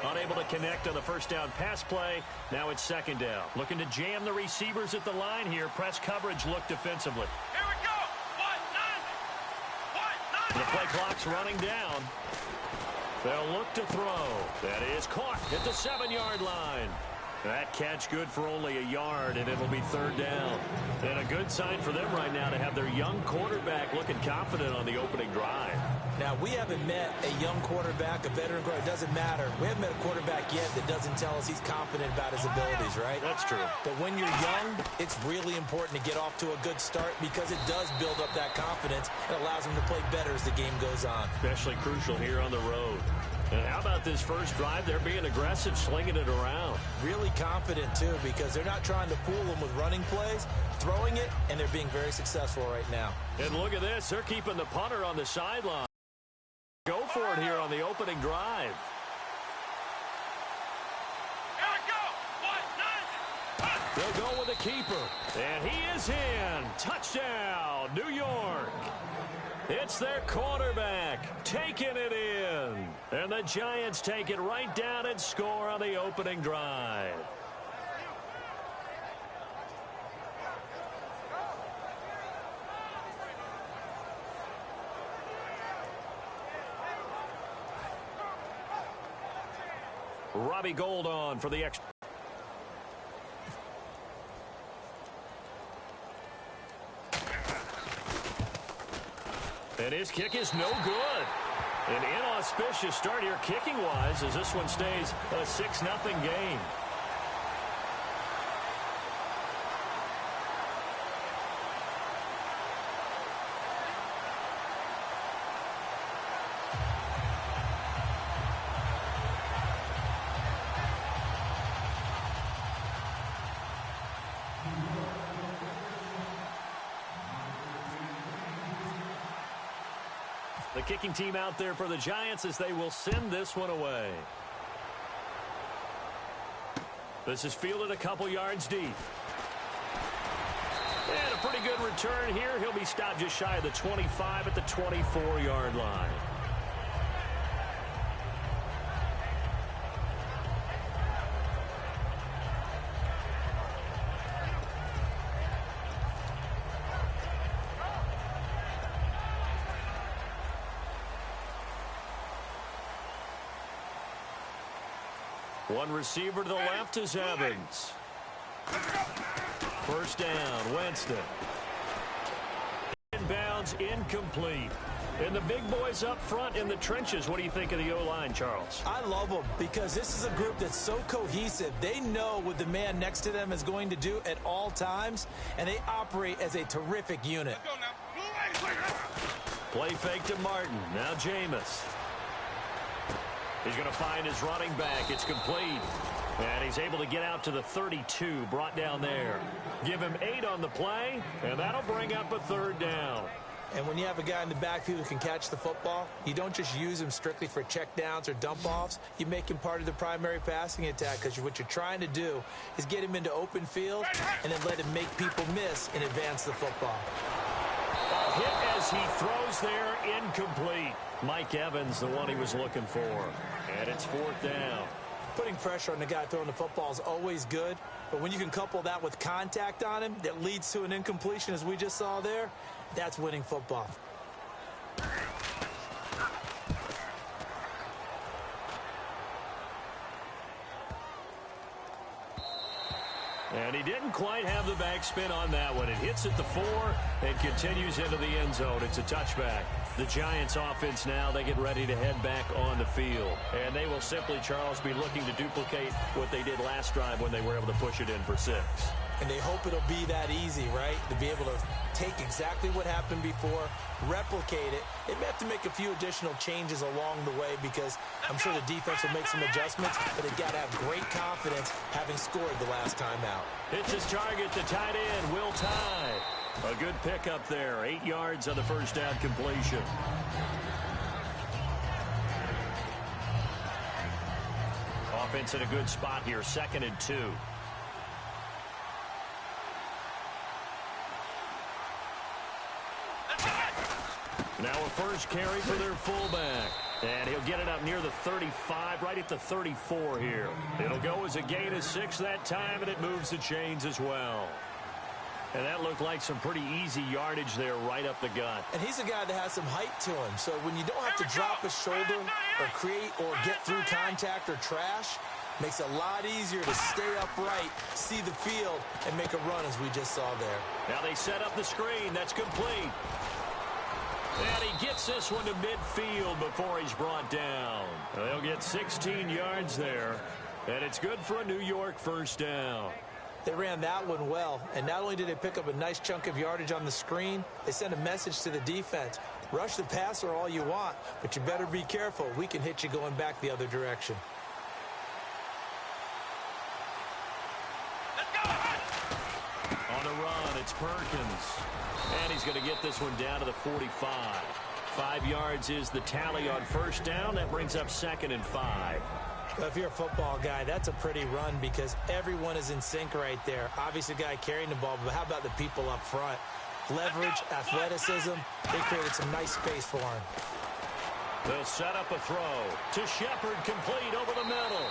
Unable to connect on the first down pass play. Now it's second down. Looking to jam the receivers at the line here. Press coverage look defensively. Here we go. 1-9. The play clock's running down. They'll look to throw. That is caught at the 7-yard line. That catch good for only a yard, and it'll be third down. And a good sign for them right now to have their young quarterback looking confident on the opening drive. Now, we haven't met a young quarterback, a veteran quarterback. It doesn't matter. We haven't met a quarterback yet that doesn't tell us he's confident about his abilities, right? That's true. But when you're young, it's really important to get off to a good start because it does build up that confidence and allows him to play better as the game goes on. Especially crucial here on the road. And how about this first drive? They're being aggressive, slinging it around. Really confident, too, because they're not trying to fool them with running plays, throwing it, and they're being very successful right now. And look at this. They're keeping the punter on the sideline. Go for it here on the opening drive. Here we go. 1-9. They'll go with the keeper. And he is in. Touchdown, New York. It's their quarterback taking it in. And the Giants take it right down and score on the opening drive. Robbie Gould on for the extra. And his kick is no good. An inauspicious start here kicking-wise as this one stays a 6-0 game. The kicking team out there for the Giants as they will send this one away. This is fielded a couple yards deep. And a pretty good return here. He'll be stopped just shy of the 25 at the 24-yard line. One receiver to the left is Evans. First down, Winston. Inbounds, incomplete. And the big boys up front in the trenches. What do you think of the O-line, Charles? I love them because this is a group that's so cohesive. They know what the man next to them is going to do at all times, and they operate as a terrific unit. Play fake to Martin. Now Jameis. He's going to find his running back. It's complete. And he's able to get out to the 32, brought down there. Give him 8 on the play, and that'll bring up a third down. And when you have a guy in the backfield who can catch the football, you don't just use him strictly for checkdowns or dump-offs. You make him part of the primary passing attack because what you're trying to do is get him into open field and then let him make people miss and advance the football. A hit as he throws there, incomplete. Mike Evans, the one he was looking for. And it's fourth down. Putting pressure on the guy throwing the football is always good, but when you can couple that with contact on him that leads to an incompletion, as we just saw there, that's winning football. And he didn't quite have the backspin on that one. It hits at the 4 and continues into the end zone. It's a touchback. The Giants offense now, they get ready to head back on the field. And they will simply, Charles, be looking to duplicate what they did last drive when they were able to push it in for 6. And they hope it'll be that easy, right? To be able to take exactly what happened before, replicate it. They may have to make a few additional changes along the way because I'm sure the defense will make some adjustments, but they've got to have great confidence having scored the last time out. It's his target, the tight end, Will Tye. A good pickup there, 8 yards on the first down completion. Offense in a good spot here, 2nd and 2. Now a first carry for their fullback. And he'll get it up near the 35, right at the 34 here. It'll go as a gain of 6 that time, and it moves the chains as well. And that looked like some pretty easy yardage there right up the gut. And he's a guy that has some height to him. So when you don't have to drop a shoulder or create or get through contact or trash, makes it a lot easier to stay upright, see the field, and make a run as we just saw there. Now they set up the screen. That's complete. And he gets this one to midfield before he's brought down. They'll get 16 yards there. And it's good for a New York first down. They ran that one well, and not only did they pick up a nice chunk of yardage on the screen, they sent a message to the defense. Rush the passer all you want, but you better be careful. We can hit you going back the other direction. On the run, it's Perkins. And he's going to get this one down to the 45. 5 yards is the tally on first down. That brings up 2nd and 5. Well, if you're a football guy, that's a pretty run because everyone is in sync right there. Obviously, the guy carrying the ball, but how about the people up front? Leverage, athleticism, they created some nice space for him. They'll set up a throw to Shepard, complete over the middle.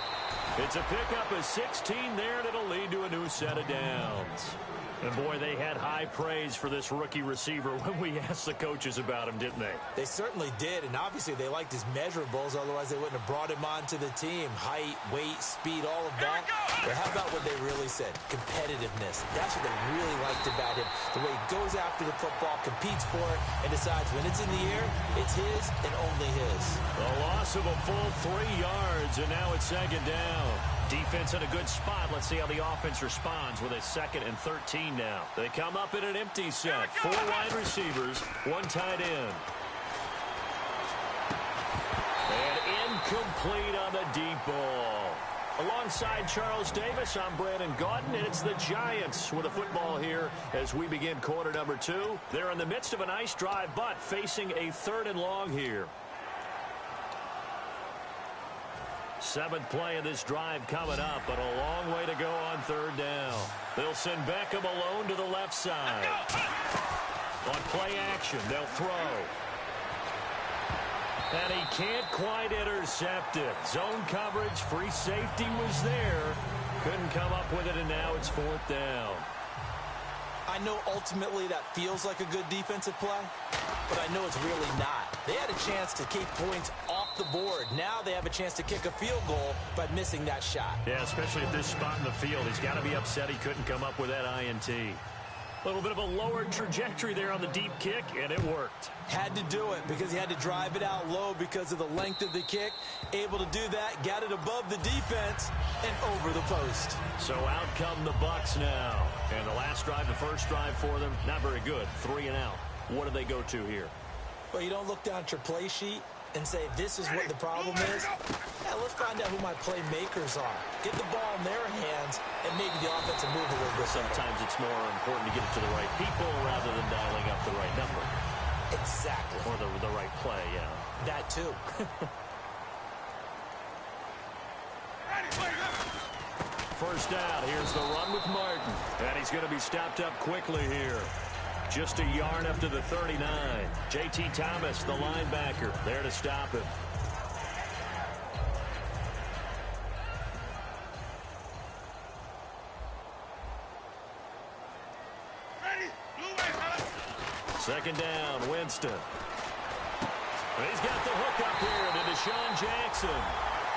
It's a pickup of 16 there, and it'll lead to a new set of downs. And, boy, they had high praise for this rookie receiver when we asked the coaches about him, didn't they? They certainly did, and obviously they liked his measurables. Otherwise, they wouldn't have brought him onto the team. Height, weight, speed, all of that. But how about what they really said? Competitiveness. That's what they really liked about him. The way he goes after the football, competes for it, and decides when it's in the air, it's his and only his. A loss of a full 3 yards, and now it's 2nd down. Defense in a good spot. Let's see how the offense responds with a 2nd and 13 now. They come up in an empty set. 4 wide receivers, 1 tight end. And incomplete on the deep ball. Alongside Charles Davis, I'm Brandon Gaudin, and it's the Giants with a football here as we begin quarter number 2. They're in the midst of a nice drive, but facing a 3rd and long here. 7th play of this drive coming up, but a long way to go on 3rd down. They'll send Beckham alone to the left side. On play action, they'll throw. And he can't quite intercept it. Zone coverage, free safety was there. Couldn't come up with it, and now it's 4th down. I know ultimately that feels like a good defensive play, but I know it's really not. They had a chance to keep points off the board. Now they have a chance to kick a field goal by missing that shot. Yeah, especially at this spot in the field. He's got to be upset he couldn't come up with that INT. A little bit of a lower trajectory there on the deep kick, and it worked. Had to do it because he had to drive it out low because of the length of the kick. Able to do that, got it above the defense and over the post. So out come the Bucs now. And the last drive, the first drive for them, not very good. 3 and out. What do they go to here? Well, you don't look down at your play sheet and say, this is what the problem is. Yeah, let's find out who my playmakers are. Get the ball in their hands and maybe the offensive move a little bit. Sometimes it's more important to get it to the right people rather than dialing up the right number. Exactly. Or the right play, yeah. That too. First down, here's the run with Martin. And he's going to be stopped up quickly here. Just a yard up to the 39. J.T. Thomas, the linebacker, there to stop him. Second down, Winston. He's got the hook up here to Deshaun Jackson.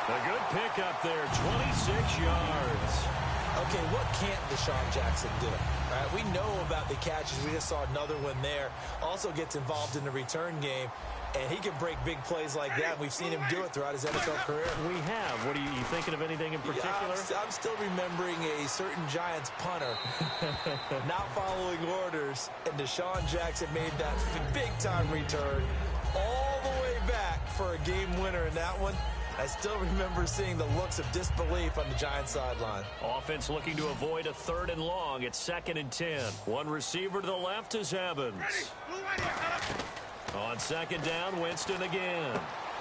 A good pickup there, 26 yards. Okay, what can't Deshaun Jackson do? All right, we know about the catches. We just saw another one there. Also gets involved in the return game, and he can break big plays like that. We've seen him do it throughout his NFL career. We have. What are you thinking of anything in particular? Yeah, I'm still remembering a certain Giants punter not following orders, and Deshaun Jackson made that big-time return all the way back for a game winner in that one. I still remember seeing the looks of disbelief on the Giants sideline. Offense looking to avoid a 3rd and long. It's 2nd and 10. One receiver to the left is Evans. On 2nd down, Winston again.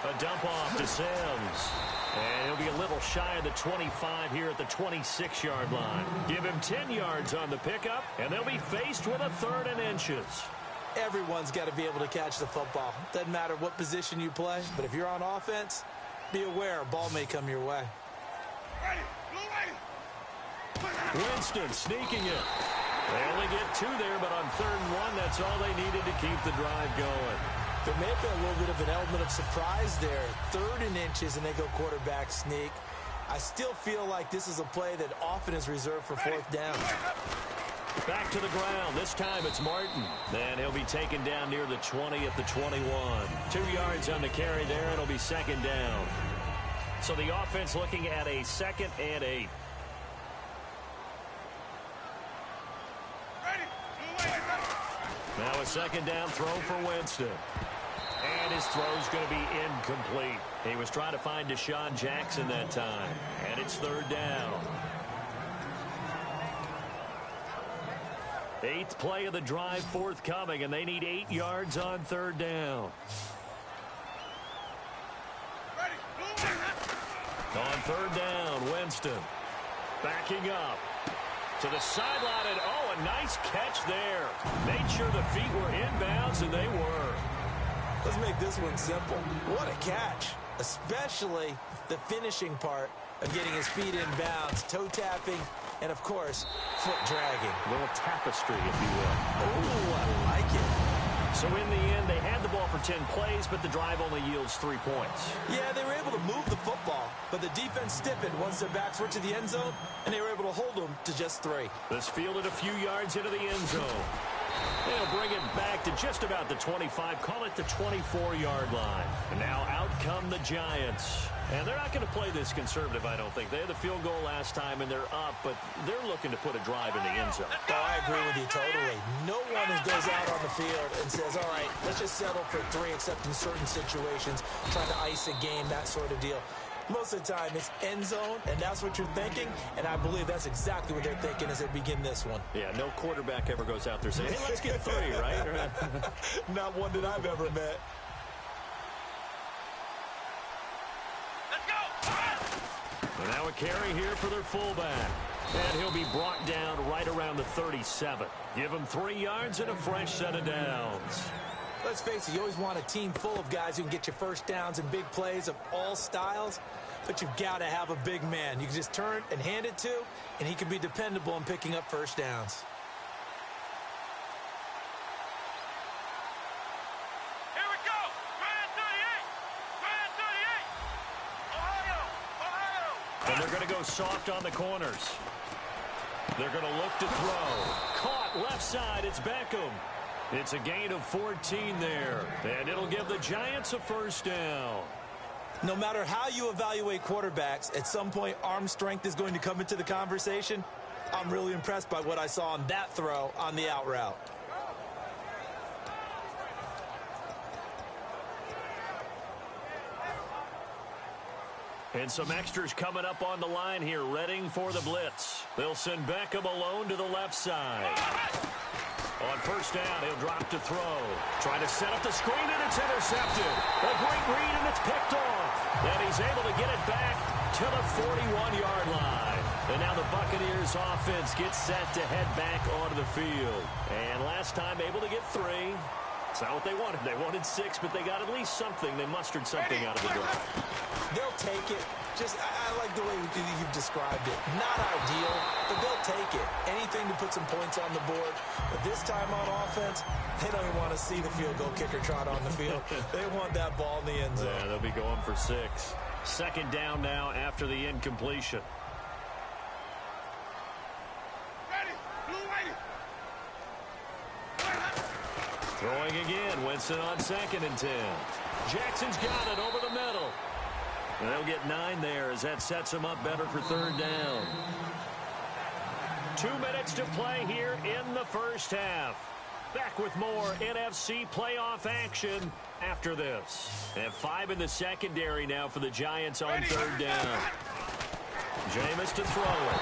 A dump off to Sims. And he'll be a little shy of the 25 here at the 26-yard line. Give him 10 yards on the pickup, and they'll be faced with a 3rd and inches. Everyone's got to be able to catch the football. Doesn't matter what position you play, but if you're on offense, be aware a ball may come your way. Winston sneaking it. They only get 2 there, but on 3rd and 1, that's all they needed to keep the drive going. There may have been a little bit of an element of surprise there. 3rd and inches, and they go quarterback sneak. I still feel like this is a play that often is reserved for 4th down. Back to the ground. This time it's Martin. And he'll be taken down near the 20 at the 21. 2 yards on the carry there. It'll be 2nd down. So the offense looking at a 2nd and 8. Now a 2nd down throw for Winston. And his throw's going to be incomplete. He was trying to find Deshaun Jackson that time. And it's 3rd down. 8th play of the drive forthcoming, and they need 8 yards on 3rd down. On 3rd down, Winston backing up to the sideline, and oh, a nice catch there. Made sure the feet were inbounds, and they were. Let's make this one simple. What a catch, especially the finishing part of getting his feet in bounds, toe tapping, and of course, foot dragging. A little tapestry, if you will. Oh, I like it. So in the end, they had the ball for 10 plays, but the drive only yields 3 points. Yeah, they were able to move the football, but the defense stiffened once their backs were to the end zone, and they were able to hold them to just 3. This fielded a few yards into the end zone. They'll bring it back to just about the 25, call it the 24-yard line. And now out come the Giants. And they're not going to play this conservative, I don't think. They had the field goal last time, and they're up, but they're looking to put a drive in the end zone. Oh, I agree with you totally. No one goes out on the field and says, all right, let's just settle for 3, except in certain situations, trying to ice a game, that sort of deal. Most of the time, it's end zone, and that's what you're thinking, and I believe that's exactly what they're thinking as they begin this one. Yeah, no quarterback ever goes out there saying, hey, let's get 3, right? Not one that I've ever met. And now a carry here for their fullback. And he'll be brought down right around the 37. Give him 3 yards and a fresh set of downs. Let's face it, you always want a team full of guys who can get you first downs and big plays of all styles, but you've got to have a big man you can just turn and hand it to, and he can be dependable in picking up first downs. Here we go. Grand 38. Ohio. And they're going to go soft on the corners. They're going to look to throw. Caught left side. It's Beckham. It's a gain of 14 there. And it'll give the Giants a first down. No matter how you evaluate quarterbacks, at some point arm strength is going to come into the conversation. I'm really impressed by what I saw on that throw on the out route. And some extras coming up on the line here, readying for the blitz. They'll send Beckham alone to the left side. On first down, he'll drop to throw. Trying to set up the screen, and it's intercepted. A great read, and it's picked off. And he's able to get it back to the 41-yard line. And now the Buccaneers offense gets set to head back onto the field. And last time able to get 3. It's not what they wanted. They wanted 6, but they got at least something. They mustered something out of the drive. They'll take it. I like the way you've described it. Not ideal, but they'll take it. Anything to put some points on the board. But this time on offense, they don't even want to see the field goal kicker trot on the field. They want that ball in the end zone. Yeah, they'll be going for 6. 2nd down now after the incompletion. Throwing again. Winston on 2nd and 10. Jackson's got it over the middle. And they'll get 9 there as that sets them up better for 3rd down. 2 minutes to play here in the first half. Back with more NFC playoff action after this. And 5 in the secondary now for the Giants on 3rd down. Jameis to throw it.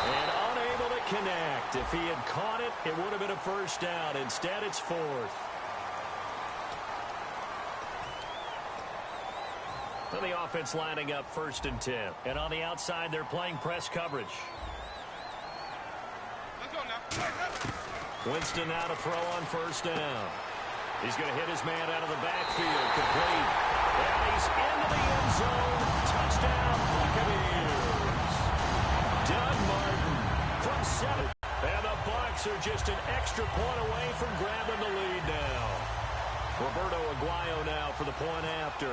And unable to connect. If he had caught it, it would have been a first down. Instead, it's 4th. And the offense lining up 1st and 10. And on the outside, they're playing press coverage. Let's go now. Winston now to throw on 1st down. He's going to hit his man out of the backfield. Complete. And he's into the end zone. Touchdown, Buccaneers. Doug Martin from 7. And the Bucs are just an extra point away from grabbing the lead now. Roberto Aguayo now for the point after.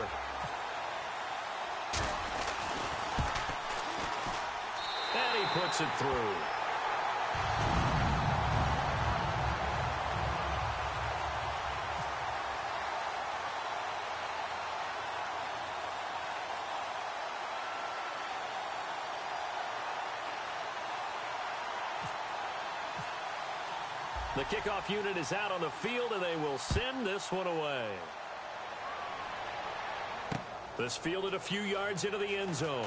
And he puts it through. The kickoff unit is out on the field, and they will send this one away. This fielded a few yards into the end zone.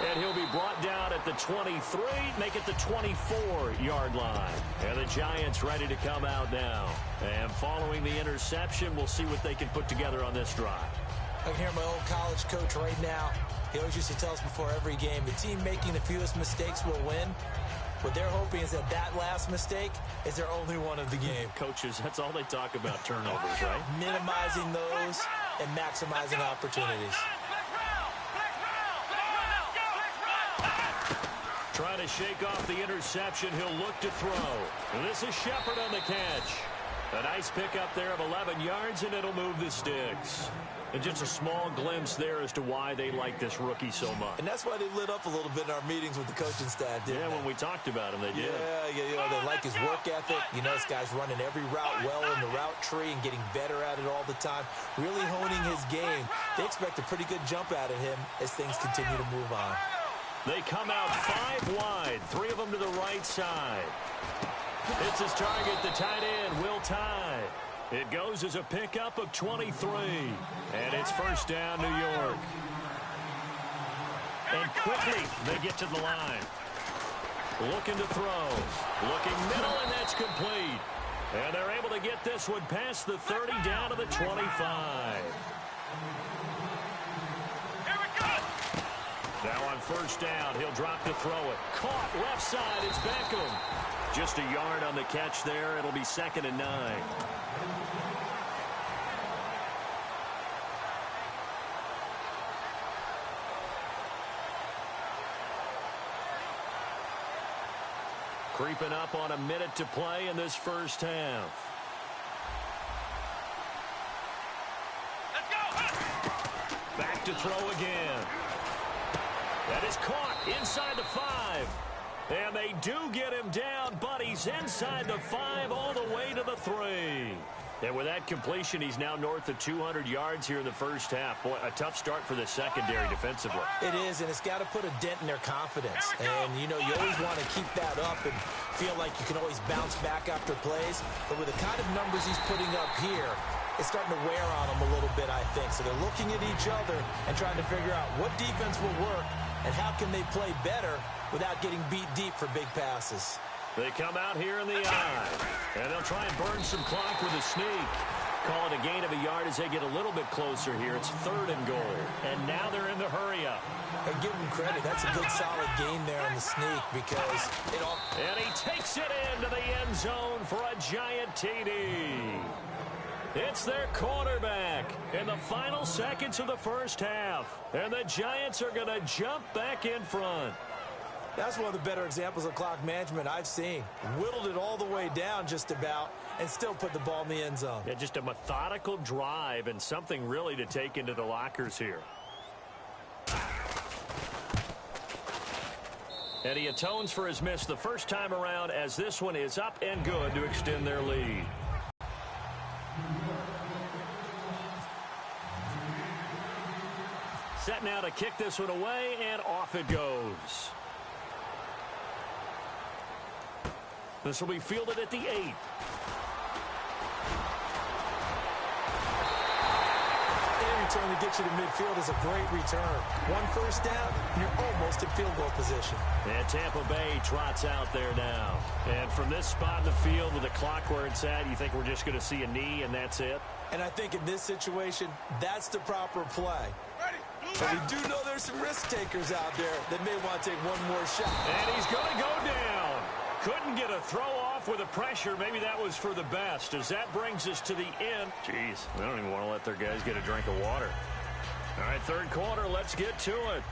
And he'll be brought down at the 23, make it the 24-yard line. And the Giants ready to come out now. And following the interception, we'll see what they can put together on this drive. I can hear my old college coach right now. He always used to tell us before every game, the team making the fewest mistakes will win. What they're hoping is that last mistake is their only one of the game. Coaches, that's all they talk about, turnovers, right? Minimizing those and maximizing opportunities. Trying to shake off the interception. He'll look to throw. And this is Shepard on the catch. A nice pickup there of 11 yards, and it'll move the sticks. And just a small glimpse there as to why they like this rookie so much. And that's why they lit up a little bit in our meetings with the coaching staff, didn't they? When we talked about him, they did. Yeah, you know, they like his work ethic. You know, this guy's running every route well in the route tree and getting better at it all the time, really honing his game. They expect a pretty good jump out of him as things continue to move on. They come out 5 wide, 3 of them to the right side. It's his target, the tight end, Will Tye. It goes as a pickup of 23. And it's first down, New York. And quickly, they get to the line. Looking to throw. Looking middle, and that's complete. And they're able to get this one past the 30 down to the 25. Now on first down, he'll drop to throw it. Caught left side, it's Beckham. Just a yard on the catch there. It'll be 2nd and 9. Creeping up on a minute to play in this first half. Back to throw again. That is caught inside the 5. And they do get him down, but he's inside the 5 all the way to the 3. And with that completion, he's now north of 200 yards here in the first half. Boy, a tough start for the secondary defensively. It is, and it's got to put a dent in their confidence. And, you know, you always want to keep that up and feel like you can always bounce back after plays. But with the kind of numbers he's putting up here, it's starting to wear on them a little bit, I think. So they're looking at each other and trying to figure out what defense will work and how can they play better without getting beat deep for big passes. They come out here in the eye, and they'll try and burn some clock with a sneak. Call it a gain of a yard as they get a little bit closer here. It's 3rd and goal, and now they're in the hurry-up. And give him credit. That's a good, solid gain there on the sneak because it all... And he takes it into the end zone for a giant TD. It's their quarterback in the final seconds of the first half. And the Giants are going to jump back in front. That's one of the better examples of clock management I've seen. Whittled it all the way down just about and still put the ball in the end zone. Yeah, just a methodical drive and something really to take into the lockers here. And he atones for his miss the first time around as this one is up and good to extend their lead. Set now to kick this one away, and off it goes. This will be fielded at the 8. Any return to get you to midfield is a great return. 1 first down, and you're almost in field goal position. And Tampa Bay trots out there now. And from this spot in the field with the clock where it's at, you think we're just going to see a knee and that's it? And I think in this situation, that's the proper play. But we do know there's some risk takers out there that may want to take one more shot. And he's going to go down. Couldn't get a throw off off with the pressure. Maybe that was for the best, as that brings us to the end. Jeez, they don't even want to let their guys get a drink of water. All right, third quarter, let's get to it.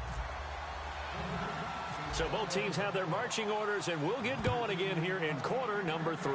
So both teams have their marching orders, and we'll get going again here in quarter number 3.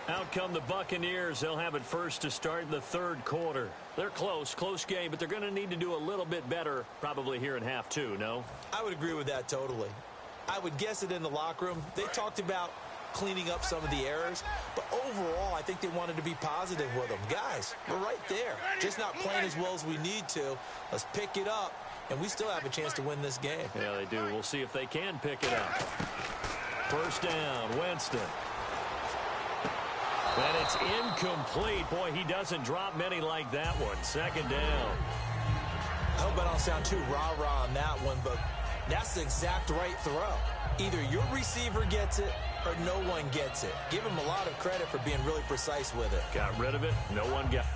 Out come the Buccaneers. They'll have it first to start in the third quarter. They're close game, but they're going to need to do a little bit better probably here in half 2, no? I would agree with that totally. I would guess it in the locker room. They talked about cleaning up some of the errors, but overall, I think they wanted to be positive with them. Guys, we're right there. Just not playing as well as we need to. Let's pick it up, and we still have a chance to win this game. Yeah, they do. We'll see if they can pick it up. First down, Winston. And it's incomplete. Boy, he doesn't drop many like that one. Second down. I hope I don't sound too rah-rah on that one, but that's the exact right throw. Either your receiver gets it or no one gets it. Give him a lot of credit for being really precise with it. Got rid of it. No one got it.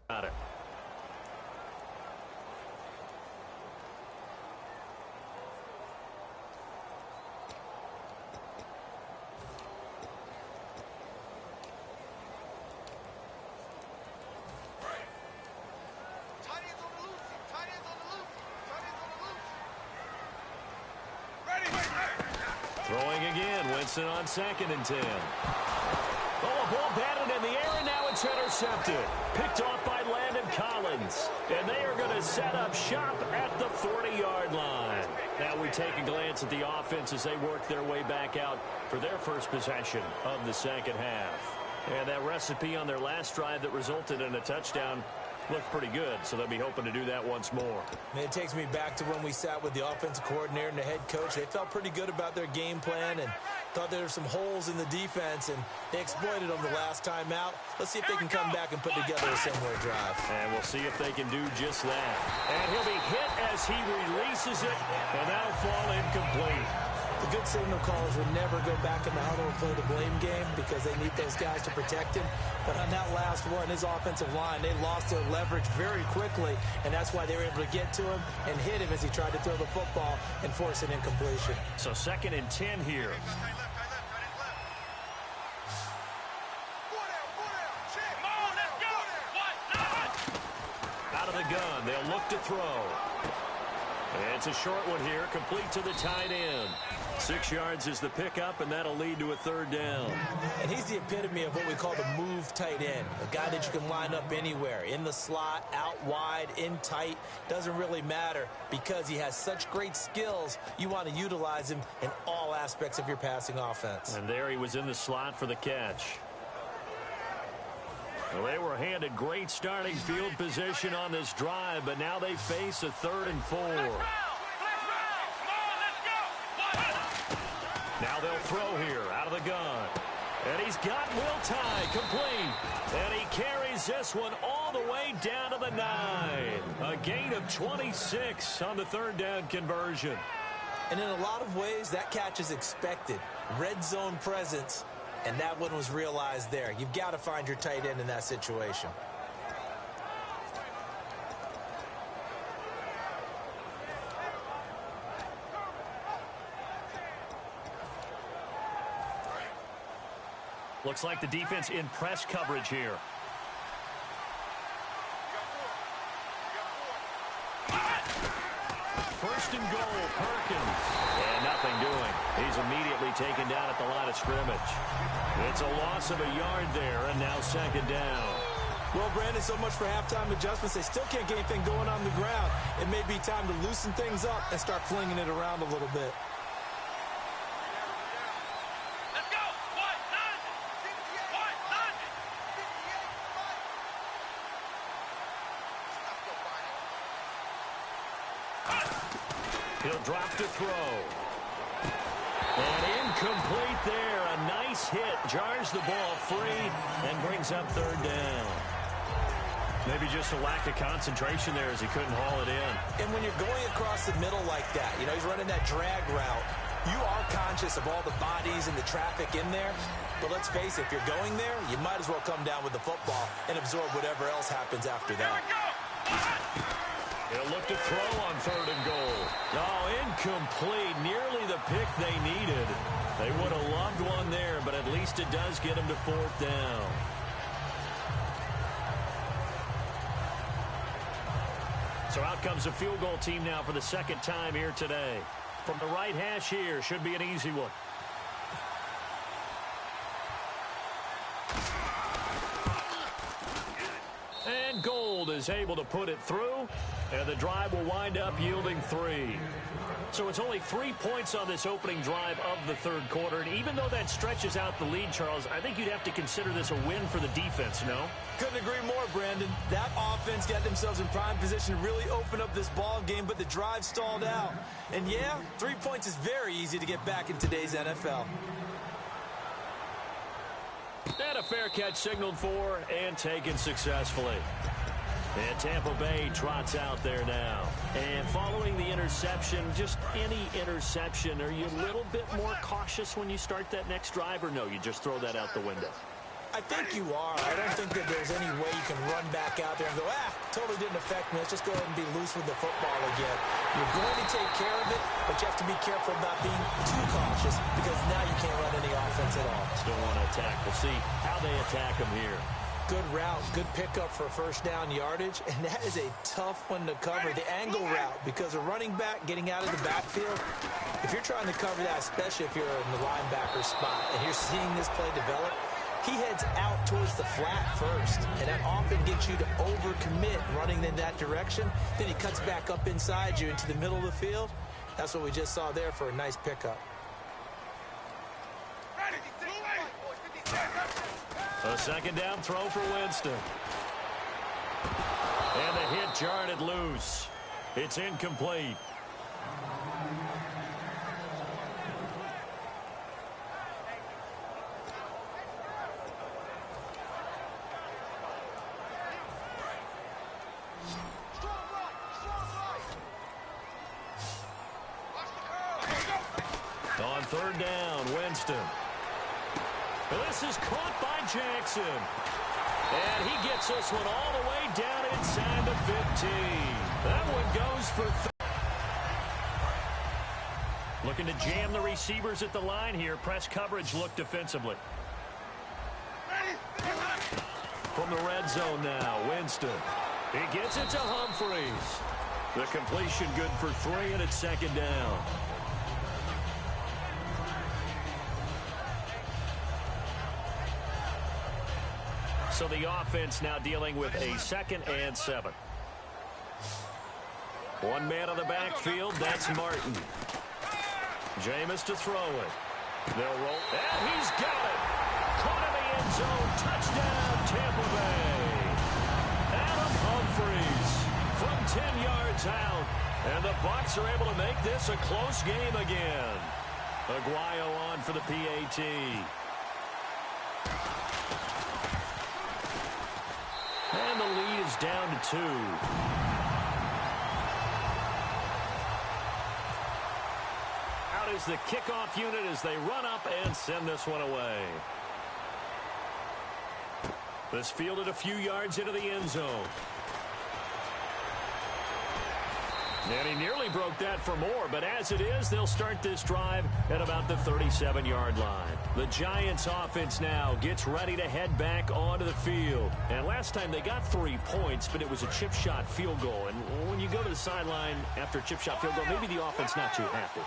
Got it. Throwing again. Winston on 2nd and 10. Oh, a ball batted in the air, and now it's intercepted. Picked off by Landon Collins. And they are going to set up shop at the 40-yard line. Now we take a glance at the offense as they work their way back out for their first possession of the second half. And that recipe on their last drive that resulted in a touchdown looked pretty good, so they'll be hoping to do that once more. Man, it takes me back to when we sat with the offensive coordinator and the head coach. They felt pretty good about their game plan and thought there were some holes in the defense, and they exploited them the last time out. Let's see if they can come back and put together a similar drive. And we'll see if they can do just that. And he'll be hit as he releases it, and that'll fall incomplete. The good signal callers would never go back in the huddle and play the blame game because they need those guys to protect him. But on that last one, his offensive line, they lost their leverage very quickly, and that's why they were able to get to him and hit him as he tried to throw the football and force an incompletion. So 2nd and 10 here. Out of the gun, they'll look to throw. And it's a short one here, complete to the tight end. 6 yards is the pickup, and that'll lead to a 3rd down. And he's the epitome of what we call the move tight end, a guy that you can line up anywhere, in the slot, out wide, in tight, doesn't really matter because he has such great skills. You want to utilize him in all aspects of your passing offense. And there he was in the slot for the catch. Well, they were handed great starting field position on this drive, but now they face a 3rd and 4. Now they'll throw here out of the gun. And he's got Will Tye complete. And he carries this one all the way down to the 9. A gain of 26 on the 3rd down conversion. And in a lot of ways, that catch is expected. Red zone presence. And that one was realized there. You've got to find your tight end in that situation. Looks like the defense in press coverage here. First and goal, Perkins. And nothing doing. He's immediately taken down at the line of scrimmage. It's a loss of a yard there, and now 2nd down. Well, Brandon, so much for halftime adjustments. They still can't get anything going on the ground. It may be time to loosen things up and start flinging it around a little bit. Let's go. He'll drop to throw. And incomplete there. A nice hit. Jars the ball free and brings up 3rd down. Maybe just a lack of concentration there as he couldn't haul it in. And when you're going across the middle like that, you know, he's running that drag route, you are conscious of all the bodies and the traffic in there. But let's face it, if you're going there, you might as well come down with the football and absorb whatever else happens after that. He'll look to throw on 3rd and goal. Oh, incomplete. Nearly the pick they needed. They would have loved one there, but at least it does get them to 4th down. So out comes the field goal team now for the 2nd time here today. From the right hash here, should be an easy one. And Gold is able to put it through, and the drive will wind up yielding 3. So it's only 3 points on this opening drive of the 3rd quarter, and even though that stretches out the lead, Charles, I think you'd have to consider this a win for the defense, no? Couldn't agree more, Brandon. That offense got themselves in prime position to really open up this ball game, but the drive stalled out. And yeah, 3 points is very easy to get back in today's NFL. And a fair catch signaled for and taken successfully. And Tampa Bay trots out there now. And following the interception, just any interception, are you a little bit more cautious when you start that next drive, or no, you just throw that out the window? I think you are. I don't think that there's any way you can run back out there and go, totally didn't affect me. Let's just go ahead and be loose with the football again. You're going to take care of it, but you have to be careful about being too cautious because now you can't run any offense at all. Still want to attack. We'll see how they attack them here. Good route, good pickup for 1st down yardage, and that is a tough one to cover, the angle route, because a running back getting out of the backfield, if you're trying to cover that, especially if you're in the linebacker spot and you're seeing this play develop, he heads out towards the flat first, and that often gets you to overcommit running in that direction. Then he cuts back up inside you into the middle of the field. That's what we just saw there for a nice pickup. A 2nd down throw for Winston. hit jarred it loose. It's incomplete. On third down, Winston. This is caught by Jackson. And he gets this one all the way down inside the 15. That one goes for looking to jam the receivers at the line here. Press coverage look defensively. From the red zone now, Winston. He gets it to Humphreys. The completion good for 3, and it's second down. So the offense now dealing with a 2nd and 7. One man on the backfield, that's Martin. Jameis to throw it. They'll roll, and he's got it. Caught in the end zone, touchdown, Tampa Bay. Adam Humphreys from 10 yards out, and the Bucs are able to make this a close game again. Aguayo on for the PAT. And the lead is down to 2. Out is the kickoff unit as they run up and send this one away. This fielded a few yards into the end zone. And he nearly broke that for more, but as it is, they'll start this drive at about the 37-yard line. The Giants offense now gets ready to head back onto the field. And last time they got 3 points, but it was a chip shot field goal. And when you go to the sideline after a chip shot field goal, maybe the offense not too happy.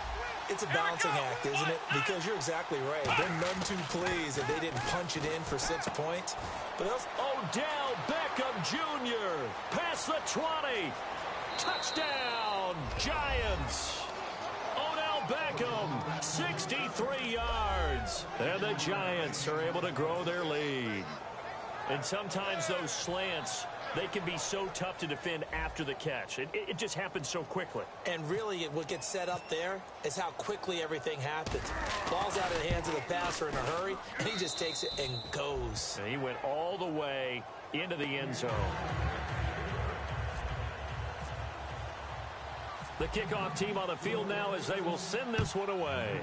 It's a balancing act, isn't it? Because you're exactly right. They're none too pleased that they didn't punch it in for 6 points. But Odell Beckham Jr. past the 20. Touchdown, Giants. Odell Beckham, 63 yards. And the Giants are able to grow their lead. And sometimes those slants, they can be so tough to defend after the catch. It just happens so quickly. And really, what gets set up there is how quickly everything happens. Ball's out of the hands of the passer in a hurry, and he just takes it and goes. And he went all the way into the end zone. The kickoff team on the field now as they will send this one away.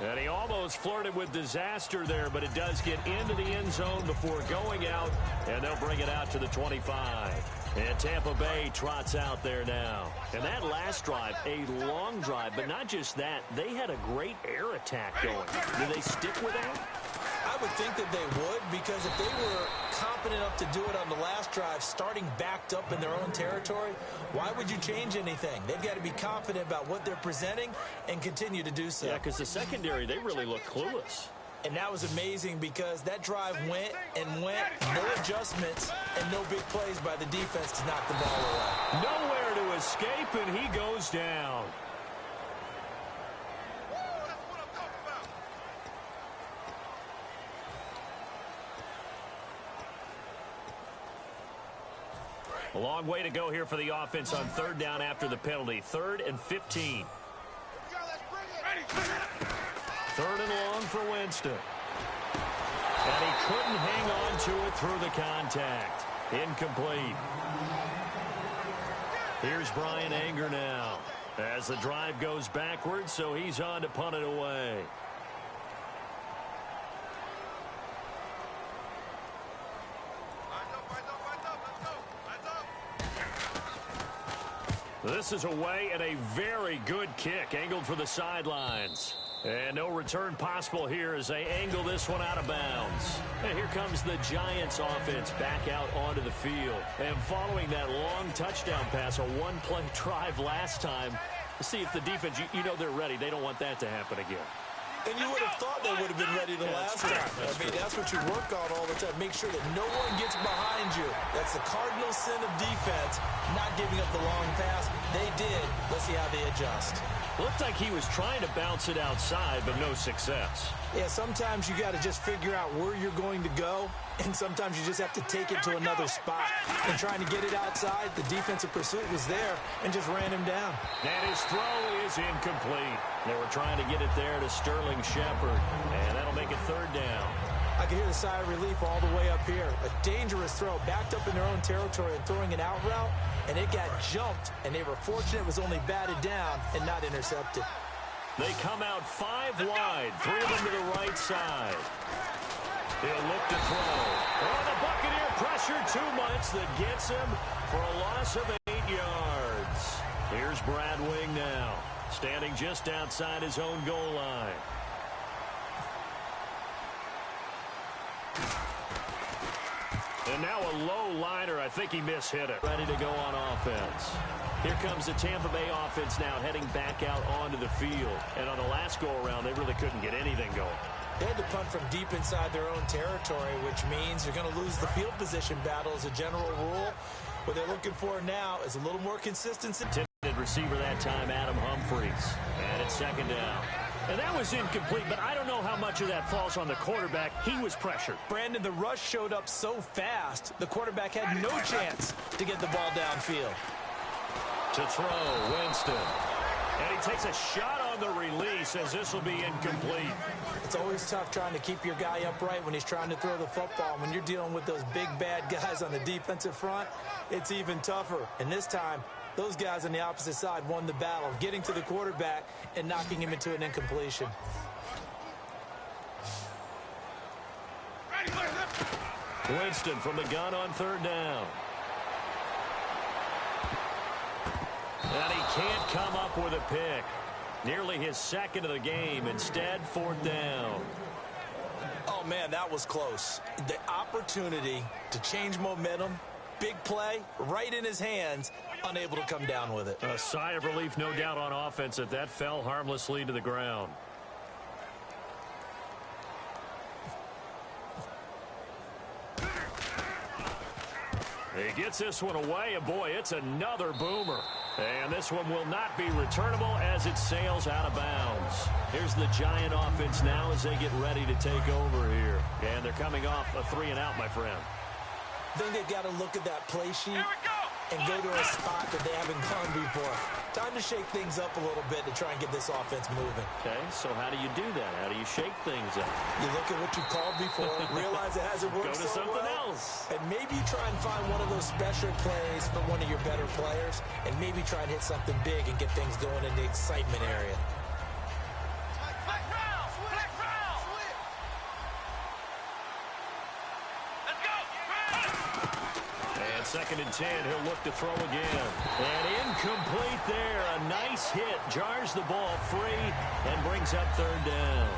And he almost flirted with disaster there, but it does get into the end zone before going out, and they'll bring it out to the 25. And Tampa Bay trots out there now. And that last drive, a long drive, but not just that, they had a great air attack going. Do they stick with that? I would think that they would, because if they were competent enough to do it on the last drive, starting backed up in their own territory, why would you change anything? They've got to be confident about what they're presenting and continue to do so. Yeah, because the secondary, they really look clueless. And that was amazing because that drive went and went, no adjustments and no big plays by the defense to knock the ball away. Nowhere to escape, and he goes down. A long way to go here for the offense on third down after the penalty. 3rd and 15. 3rd and long for Winston. And he couldn't hang on to it through the contact. Incomplete. Here's Brian Anger now as the drive goes backwards, so he's on to punt it away. This is away and a very good kick angled for the sidelines. And no return possible here as they angle this one out of bounds. And here comes the Giants offense back out onto the field. And following that long touchdown pass, a one-play drive last time, see if the defense, you know they're ready. They don't want that to happen again. And you would have thought they would have been ready the last time. That's what you work on all the time. Make sure that no one gets behind you. That's the cardinal sin of defense, not giving up the long pass. They did. Let's see how they adjust. Looked like he was trying to bounce it outside, but no success. Yeah, sometimes you got to just figure out where you're going to go, and sometimes you just have to take it to another spot. And trying to get it outside, the defensive pursuit was there and just ran him down. And his throw is incomplete. They were trying to get it there to Sterling Shepard, and that'll make it third down. I can hear the sigh of relief all the way up here. A dangerous throw, backed up in their own territory and throwing an out route, and it got jumped, and they were fortunate it was only batted down and not intercepted. They come out 5 wide, 3 of them to the right side. He'll look to throw. Oh, the Buccaneer pressure too much that gets him for a loss of 8 yards. Here's Brad Wing now, standing just outside his own goal line. And now a low liner. I think he mishit it. Ready to go on offense. Here comes the Tampa Bay offense now heading back out onto the field. And on the last go-around, they really couldn't get anything going. They had to punt from deep inside their own territory, which means you're going to lose the field position battle as a general rule. What they're looking for now is a little more consistency. Intended receiver that time, Adam Humphries. And it's second down. And that was incomplete, but I don't know how much of that falls on the quarterback. He was pressured. Brandon, the rush showed up so fast, the quarterback had no chance to get the ball downfield. To throw, Winston. And he takes a shot on the release as this will be incomplete. It's always tough trying to keep your guy upright when he's trying to throw the football. When you're dealing with those big, bad guys on the defensive front, it's even tougher. And this time, those guys on the opposite side won the battle, getting to the quarterback and knocking him into an incompletion. Winston from the gun on third down. And he can't come up with a pick. Nearly his second of the game. Instead, fourth down. Oh, man, that was close. The opportunity to change momentum, big play, right in his hands, unable to come down with it. A sigh of relief, no doubt, on offense that fell harmlessly to the ground. He gets this one away, and boy, it's another boomer. And this one will not be returnable as it sails out of bounds. Here's the Giant offense now as they get ready to take over here. And they're coming off a 3-and-out, my friend. I think they've got to look at that play sheet and go to a spot that they haven't gone before. Time to shake things up a little bit to try and get this offense moving. Okay, so how do you do that? How do you shake things up? You look at what you called before, realize it hasn't worked Go to so something well, else. and maybe try and find one of those special plays for one of your better players, and maybe try and hit something big and get things going in the excitement area. Second and 10, he'll look to throw again. And incomplete there. A nice hit. Jars the ball free and brings up third down.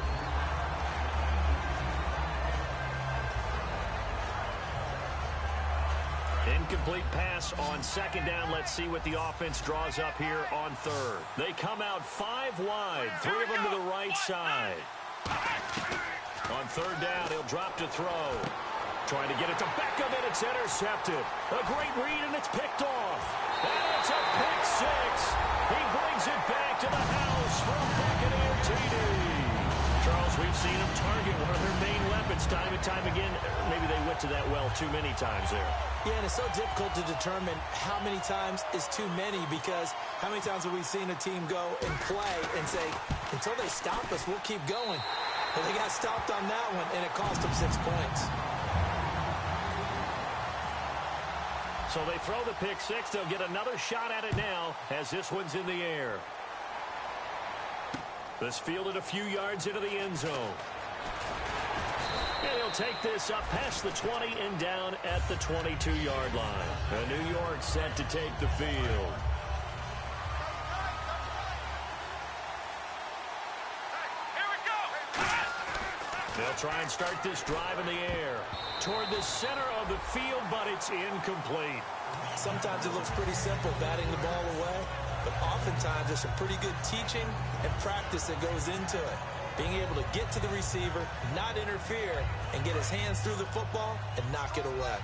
Incomplete pass on second down. Let's see what the offense draws up here on third. They come out 5 wide. 3 of them to the right side. On third down, he'll drop to throw. Trying to get it to Beckham, and it's intercepted. A great read, and it's picked off. And it's a pick 6. He brings it back to the house from Buccaneer TD. Charles, we've seen him target one of their main weapons time and time again. Maybe they went to that well too many times there. Yeah, and it's so difficult to determine how many times is too many, because how many times have we seen a team go and play and say, until they stop us, we'll keep going. But they got stopped on that one, and it cost them 6 points. So they throw the pick 6. They'll get another shot at it now as this one's in the air. This fielded a few yards into the end zone. And he'll take this up past the 20 and down at the 22-yard line. And New York set to take the field. They'll try and start this drive in the air toward the center of the field, but it's incomplete. Sometimes it looks pretty simple, batting the ball away, but oftentimes there's some pretty good teaching and practice that goes into it. being able to get to the receiver, not interfere, and get his hands through the football and knock it away.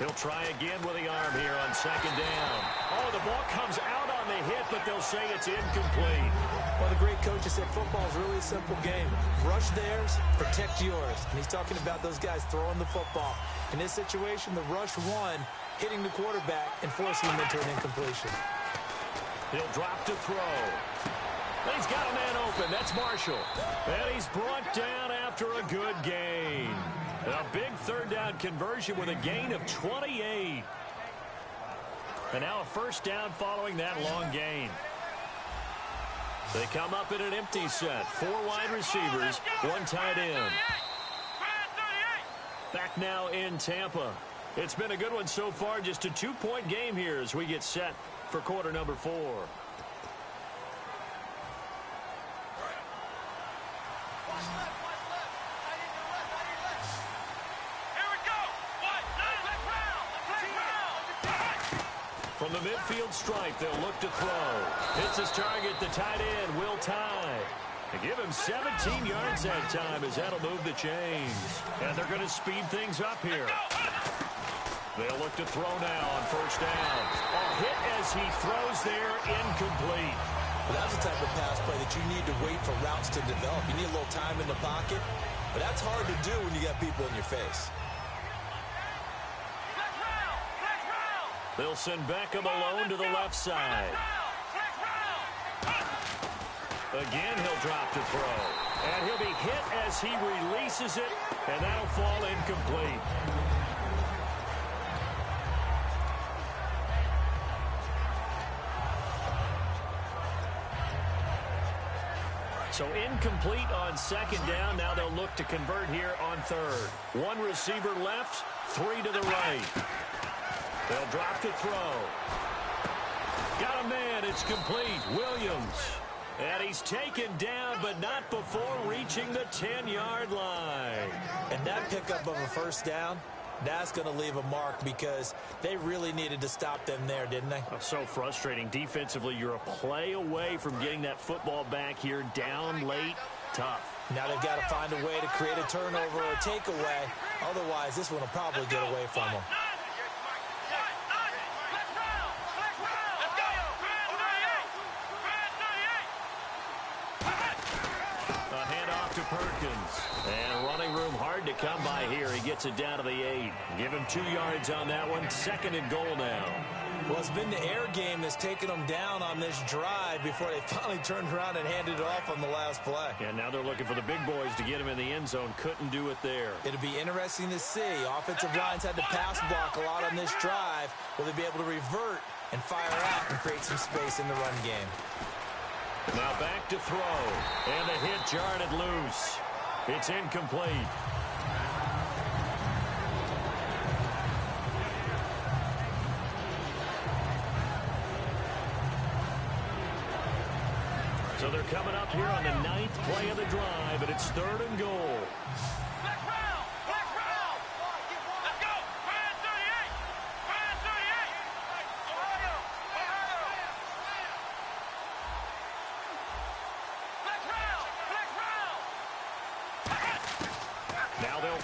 He'll try again with the arm here on second down. Oh, the ball comes out on the hit, but they'll say it's incomplete. Well, the great coach said football is really a simple game. Rush theirs, protect yours. And he's talking about those guys throwing the football. In this situation, the rush one, hitting the quarterback and forcing him into an incompletion. He'll drop to throw. And he's got a man open. That's Marshall. And he's brought down after a good gain. A big third down conversion with a gain of 28. And now a first down following that long gain. They come up in an empty set. 4 wide receivers, 1 tight end. Back now in Tampa. It's been a good one so far. Just a 2-point game here as we get set for quarter number 4. From the midfield stripe, they'll look to throw. Hits his target, the tight end, Will Tye. They give him 17 yards that time as that'll move the chains. And they're going to speed things up here. They'll look to throw now on first down. A hit as he throws there, incomplete. Well, that's the type of pass play that you need to wait for routes to develop. You need a little time in the pocket, but that's hard to do when you got people in your face. They'll send Beckham alone to the left side. Again, he'll drop to throw. And he'll be hit as he releases it, and that'll fall incomplete. So incomplete on second down. Now they'll look to convert here on third. 1 receiver left, 3 to the right. They'll drop to throw. Got a man. It's complete. Williams. And he's taken down, but not before reaching the 10-yard line. And that pickup of a first down, that's going to leave a mark because they really needed to stop them there, didn't they? Oh, so frustrating. Defensively, you're a play away from getting that football back here down late. Tough. Now they've got to find a way to create a turnover or a takeaway. Otherwise, this one will probably get away from them. To Perkins. And running room hard to come by here. He gets it down to the 8. Give him 2 yards on that one. 2nd and goal now. Well, it's been the air game that's taken them down on this drive before they finally turned around and handed it off on the last play. And now they're looking for the big boys to get him in the end zone. Couldn't do it there. It'll be interesting to see. Offensive lines had to pass block a lot on this drive. Will they be able to revert and fire out and create some space in the run game? Now back to throw. And the hit jarred it loose. It's incomplete. So they're coming up here on the 9th play of the drive, and it's 3rd and goal.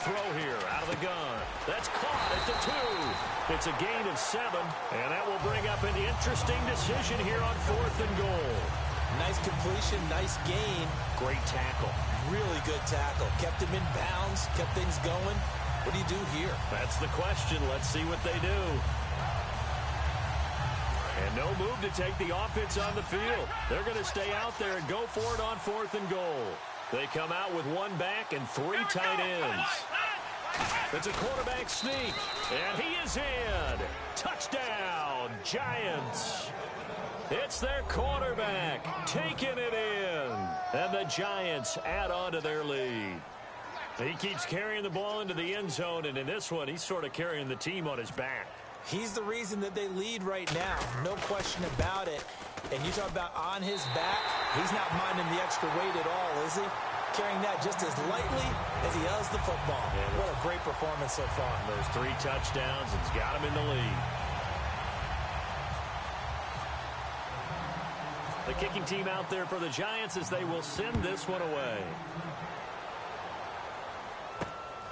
Throw here out of the gun. That's caught at the 2. It's a gain of 7, and that will bring up an interesting decision here on 4th and goal. Nice completion, nice gain. Great tackle. Really good tackle. Kept him in bounds, kept things going. What do you do here? That's the question. Let's see what they do. And no move to take the offense on the field. They're going to stay out there and go for it on 4th and goal. They come out with 1 back and 3 tight ends. It's a quarterback sneak, and he is in. Touchdown, Giants. It's their quarterback taking it in. And the Giants add on to their lead. He keeps carrying the ball into the end zone, and in this one, he's sort of carrying the team on his back. He's the reason that they lead right now. No question about it. And you talk about on his back, he's not minding the extra weight at all, is he? Carrying that just as lightly as he does the football. Yeah, what a great performance so far. Those 3 touchdowns, it's got him in the lead. The kicking team out there for the Giants as they will send this one away.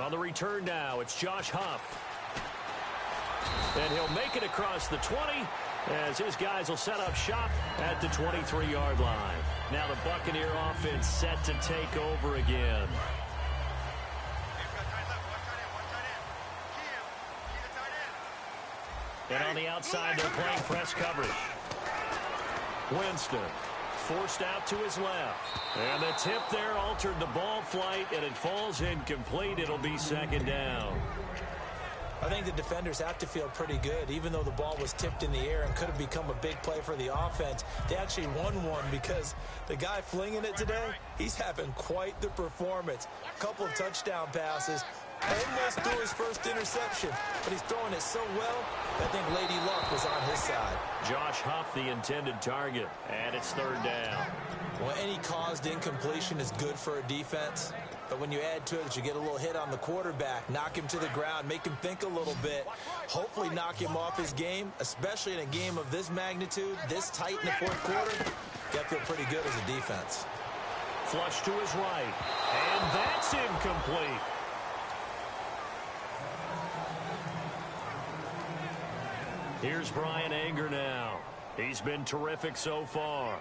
On the return now, it's Josh Huff. And he'll make it across the 20 as his guys will set up shop at the 23-yard line. Now the Buccaneer offense set to take over again. And on the outside, they're playing press coverage. Winston forced out to his left. And the tip there altered the ball flight, and it falls incomplete. It'll be second down. I think the defenders have to feel pretty good. Even though the ball was tipped in the air and could have become a big play for the offense, they actually won one because the guy flinging it today, he's having quite the performance. A couple of touchdown passes, almost threw his first interception, but he's throwing it so well, I think Lady Luck was on his side. Josh Huff, the intended target, and it's third down. Well, any caused incompletion is good for a defense, but when you add to it that you get a little hit on the quarterback, knock him to the ground, make him think a little bit, hopefully knock him off his game, especially in a game of this magnitude, this tight in the fourth quarter, you got to feel pretty good as a defense. Flush to his right, and that's incomplete. Here's Brian Anger now. He's been terrific so far.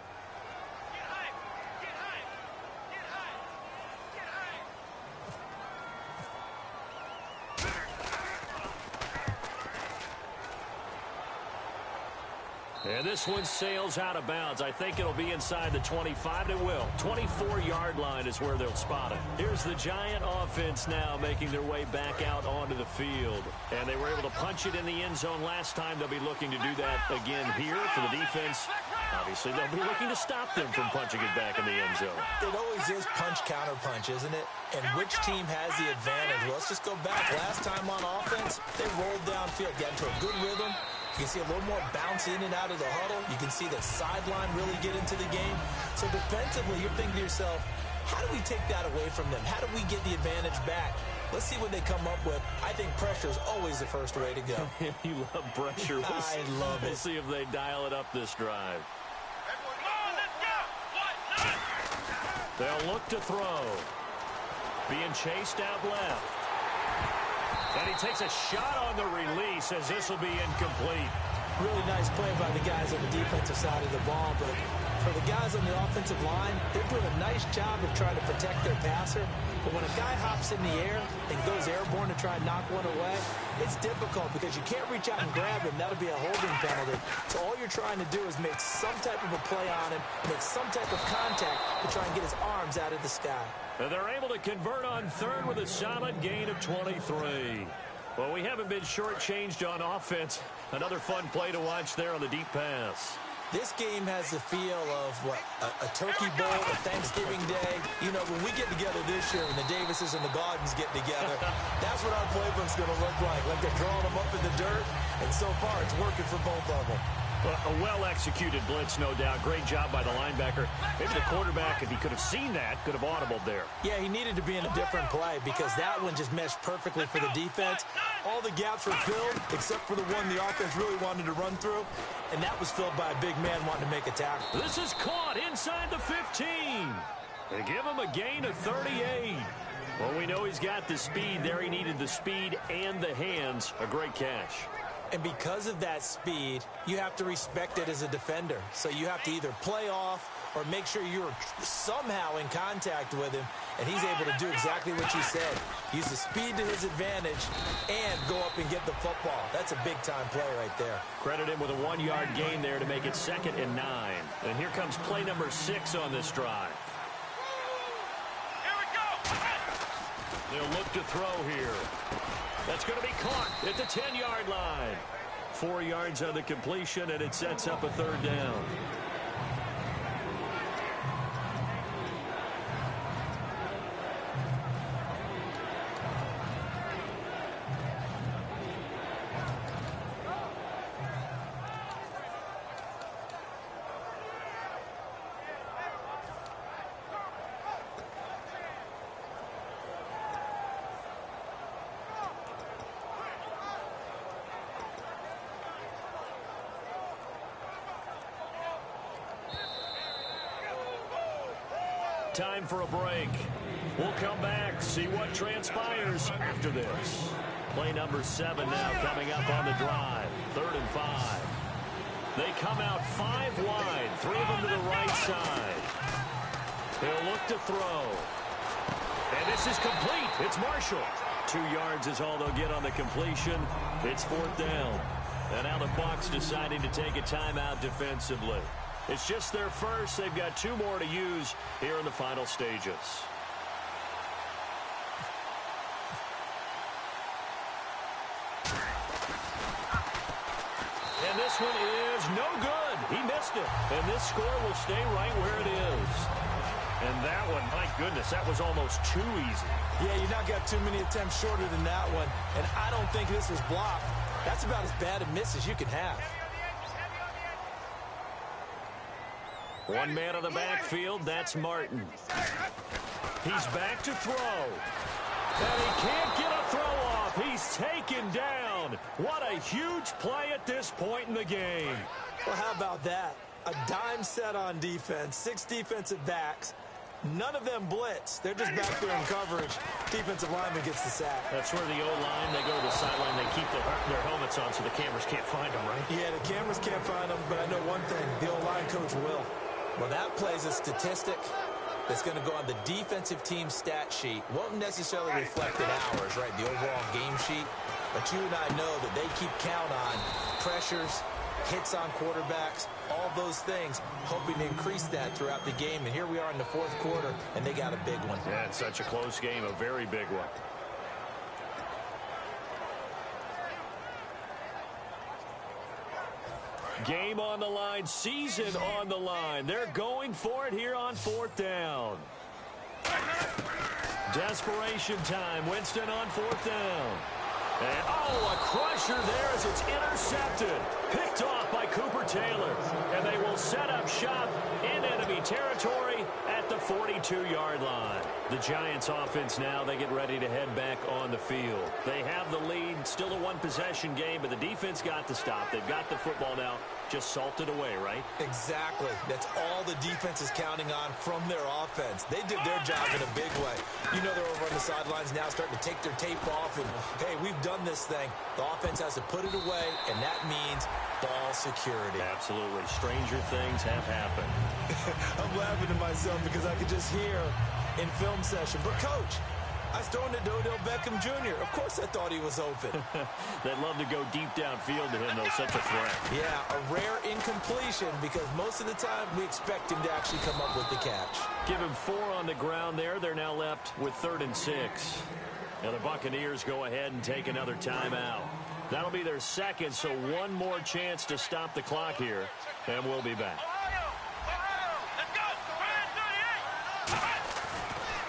And this one sails out of bounds. I think it'll be inside the 25. It will. 24-yard line is where they'll spot it. Here's the Giant offense now making their way back out onto the field. And they were able to punch it in the end zone last time. They'll be looking to do that again here for the defense. Obviously, they'll be looking to stop them from punching it back in the end zone. It always is punch-counter-punch, isn't it? And which team has the advantage? Well, let's just go back. Last time on offense, they rolled downfield, got into a good rhythm. You can see a little more bounce in and out of the huddle. You can see the sideline really get into the game. So defensively, you're thinking to yourself, how do we take that away from them? How do we get the advantage back? Let's see what they come up with. I think pressure is always the first way to go. You love pressure. I love it. We'll see if they dial it up this drive. They'll look to throw. Being chased out left. And he takes a shot on the release as this will be incomplete. Really nice play by the guys on the defensive side of the ball, but for the guys on the offensive line, they're doing a nice job of trying to protect their passer. But when a guy hops in the air and goes airborne to try and knock one away, it's difficult because you can't reach out and grab him. That'll be a holding penalty. So all you're trying to do is make some type of a play on him, make some type of contact to try and get his arms out of the sky. And they're able to convert on third with a solid gain of 23. Well, we haven't been shortchanged on offense. Another fun play to watch there on the deep pass. This game has the feel of, what, a turkey bowl, a Thanksgiving day. You know, when we get together this year and the Davises and the Gardens get together, that's what our playbook's going to look like. Like they're drawing them up in the dirt, and so far it's working for both of them. A well-executed blitz, no doubt. Great job by the linebacker. Maybe the quarterback, if he could have seen that, could have audibled there. Yeah, he needed to be in a different play because that one just meshed perfectly for the defense. All the gaps were filled except for the one the offense really wanted to run through, and that was filled by a big man wanting to make a tackle. This is caught inside the 15. They give him a gain of 38. Well, we know he's got the speed there. He needed the speed and the hands. A great catch. And because of that speed, you have to respect it as a defender. So you have to either play off or make sure you're somehow in contact with him, and he's able to do exactly what you said. Use the speed to his advantage and go up and get the football. That's a big-time play right there. Credit him with a 1-yard gain there to make it 2nd and 9. And here comes play number 6 on this drive. Here we go. They'll look to throw here. That's going to be caught at the 10-yard line. 4 yards on the completion, and it sets up a 3rd down. Time for a break. We'll come back, see what transpires after this. Play number 7 now coming up on the drive. 3rd and 5. They come out 5 wide, 3 of them to the right side. They'll look to throw. And this is complete. It's Marshall. 2 yards is all they'll get on the completion. It's 4th down. And now the Bucs deciding to take a timeout defensively. It's just their first. They've got 2 more to use here in the final stages. And this one is no good. He missed it. And this score will stay right where it is. And that one, my goodness, that was almost too easy. Yeah, you not got too many attempts shorter than that one. And I don't think this was blocked. That's about as bad a miss as you can have. One man on the backfield, that's Martin. He's back to throw. And he can't get a throw off. He's taken down. What a huge play at this point in the game. Well, how about that? A dime set on defense, 6 defensive backs. None of them blitz. They're just back there in coverage. Defensive lineman gets the sack. That's where the O-line, they go to the sideline, they keep their helmets on so the cameras can't find them, right? Yeah, the cameras can't find them, but I know one thing. The O-line coach will. Well, that play's a statistic that's going to go on the defensive team stat sheet. Won't necessarily reflect in ours, right, the overall game sheet. But you and I know that they keep count on pressures, hits on quarterbacks, all those things, hoping to increase that throughout the game. And here we are in the 4th quarter, and they got a big one. Yeah, it's such a close game, a very big one. Game on the line, season on the line. They're going for it here on 4th down. Desperation time. Winston on 4th down. And, oh, a crusher there as it's intercepted. Picked off by Cooper Taylor. And they will set up shop in enemy territory at the 42-yard line. The Giants offense now, they get ready to head back on the field. They have the lead, still a 1-possession game, but the defense got the stop. They've got the football now, just salted away, right? Exactly. That's all the defense is counting on from their offense. They did their job in a big way. You know they're over on the sidelines now starting to take their tape off and, hey, we've done this thing. The offense has to put it away, and that means ball security. Absolutely. Stranger things have happened. I'm laughing to myself because I could just hear in film session, but Coach, I was throwing to Odell Beckham Jr. Of course I thought he was open. They'd love to go deep downfield to him, though. Such a threat. Yeah, a rare incompletion because most of the time we expect him to actually come up with the catch. Give him 4 on the ground there. They're now left with 3rd and 6. Now the Buccaneers go ahead and take another timeout. That'll be their second, so one more chance to stop the clock here, and we'll be back.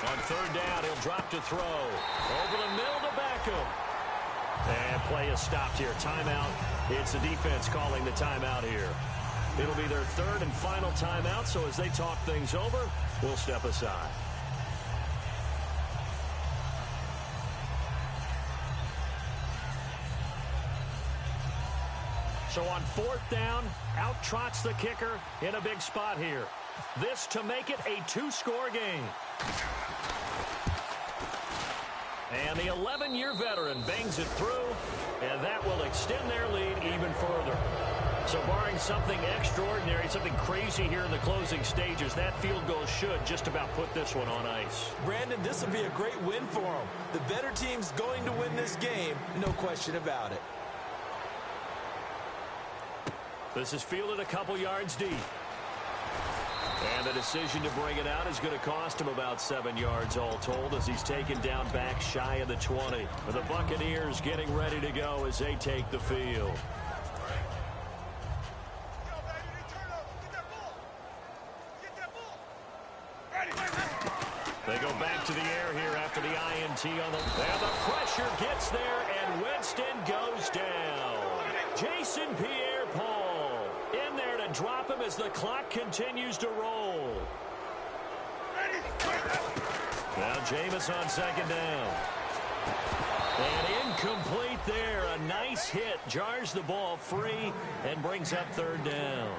On 3rd down, he'll drop to throw. Over the middle to Beckham. And play is stopped here. Timeout. It's the defense calling the timeout here. It'll be their 3rd and final timeout, so as they talk things over, we'll step aside. So on 4th down, out trots the kicker in a big spot here. This to make it a 2-score game. And the 11-year veteran bangs it through, and that will extend their lead even further. So barring something extraordinary, something crazy here in the closing stages, that field goal should just about put this one on ice. Brandon, this will be a great win for them. The better team's going to win this game, no question about it. This is fielded a couple yards deep. And the decision to bring it out is going to cost him about 7 yards all told as he's taken down back shy of the 20. The Buccaneers getting ready to go as they take the field. They go back to the air here after the INT on the... And the pressure gets there, and Winston goes down. Jason Pierre-Paul in there to drop him as the clock continues to roll. Now Jameis on 2nd down. And incomplete there. A nice hit. Jars the ball free and brings up 3rd down.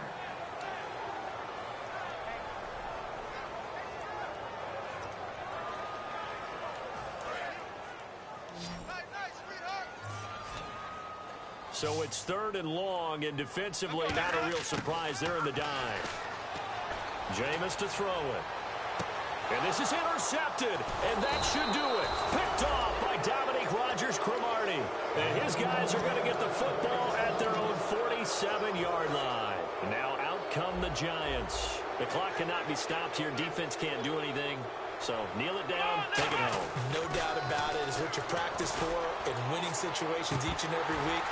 So it's 3rd and long, and defensively not a real surprise there in the dive. Jameis to throw it. And this is intercepted, and that should do it. Picked off by Dominique Rodgers-Cromartie. And his guys are going to get the football at their own 47-yard line. Now out come the Giants. The clock cannot be stopped here. Defense can't do anything. So kneel it down, take it home. No doubt about it. It's what you practice for in winning situations each and every week.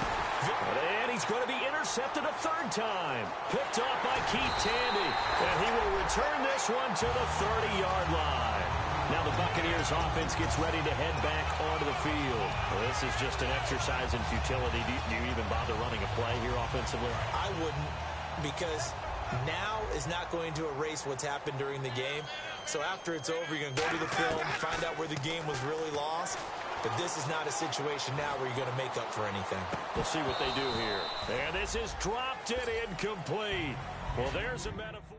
And he's going to be intercepted a 3rd time. Picked off by Keith Tandy. And he will return this one to the 30-yard line. Now the Buccaneers offense gets ready to head back onto the field. Well, this is just an exercise in futility. Do you even bother running a play here offensively? I wouldn't, because now is not going to erase what's happened during the game. So after it's over, you're going to go to the film, find out where the game was really lost. But this is not a situation now where you're going to make up for anything. We'll see what they do here. And this is dropped and incomplete. Well, there's a metaphor.